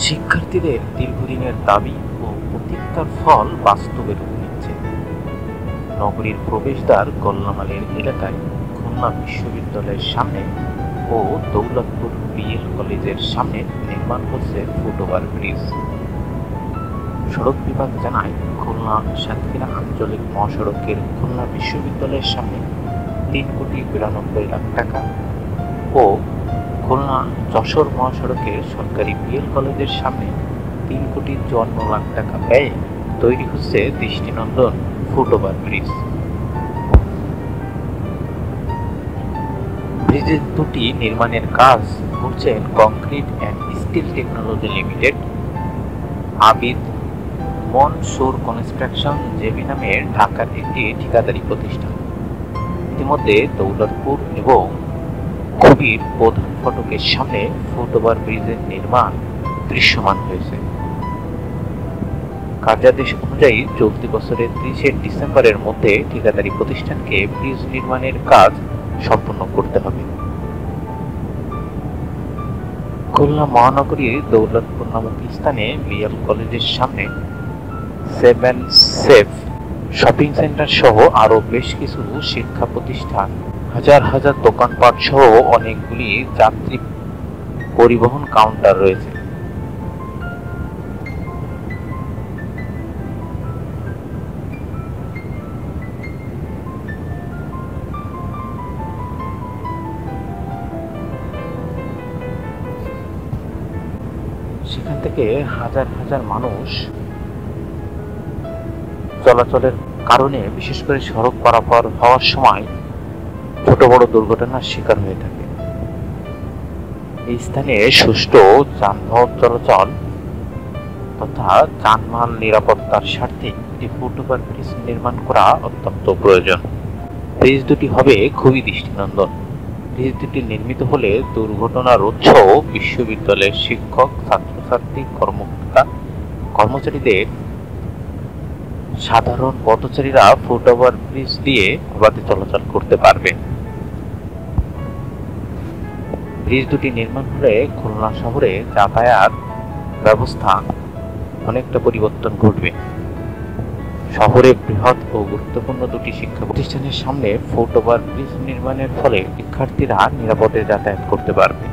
শিক্ষার্থীদের দীর্ঘদিনের দাবি ও প্রতীক্ষার ফল বাস্তবে রূপ নিচ্ছে। নগরীর প্রবেশদ্বার গোল্লামালের এলাকায় খুলনা বিশ্ববিদ্যালয়ের সামনে ও দৌলতপুর বিএল কলেজের সামনে নির্মাণ হচ্ছে ফুটওভার ব্রিজ। সড়ক বিভাগ জানায়, খুলনা সাতক্ষীরা আঞ্চলিক মহাসড়কের খুলনা বিশ্ববিদ্যালয়ের সামনে ৩,৯২,০০,০০০ টাকা ও খুলনা যশোর মহাসড়কের সরকারি বিএল কলেজের সামনে ৩,৫৪,০০,০০০ টাকা ব্যয়ে তৈরি হচ্ছে দৃষ্টিনন্দন ফুটওভার ব্রিজ। ব্রিজের দুটি নির্মাণের কাজ করছেন concrete and steel technology limited, Abid Mansur construction JV নামের ঢাকার একটি ঠিকাদারি প্রতিষ্ঠান। ইতিমধ্যে দৌলতপুর এবং কবির প্রধান ফটকের সামনে ফুটওভার ব্রিজের নির্মাণ দৃশ্যমান হয়েছে। কার্যাদেশ অনুযায়ী চলতি বছরের ৩০শে ডিসেম্বরের মধ্যে ঠিকাদারি প্রতিষ্ঠানকে ব্রিজ নির্মাণের কাজ সম্পন্ন করতে হবে। খুলনা মহানগরীর দৌলতপুর নামক স্থানে বিএল কলেজের সামনে 7 সেফ শপিং সেন্টার সহ আরো বেশ কিছু শিক্ষা প্রতিষ্ঠান, হাজার হাজার দোকানপাট সহ অনেকগুলি যাত্রী পরিবহন কাউন্টার রয়েছে। সেখান থেকে হাজার হাজার মানুষ চলাচলের কারণে, বিশেষ করে সড়ক পারাপার হওয়ার সময় ছোট বড় দুর্ঘটনার শিকার হয়ে থাকে। এই স্থানে সুষ্ঠু যানবাহন চলাচল তথা যানবাহন নিরাপত্তার স্বার্থে একটি ফুটওভার ব্রিজ নির্মাণ করা অত্যন্ত প্রয়োজন। ব্রিজ দুটি হবে খুবই দৃষ্টিনন্দন। ব্রিজ দুটি নির্মিত হলে দুর্ঘটনা রোধ সহ বিশ্ববিদ্যালয়ের শিক্ষক, ছাত্রছাত্রী, কর্মকর্তা, কর্মচারীদের সাধারণ পথচারীরা ফুটওভার ব্রিজ দিয়ে অবাধে চলাচল করতে পারবে। ব্রিজ দুটি নির্মাণ হলে খুলনা শহরে যাতায়াত ব্যবস্থা অনেকটা পরিবর্তন ঘটবে। শহরে বৃহৎ ও গুরুত্বপূর্ণ দুটি শিক্ষা প্রতিষ্ঠানের সামনে ফুটওভার ব্রিজ নির্মাণের ফলে শিক্ষার্থীরা নিরাপদে যাতায়াত করতে পারবে।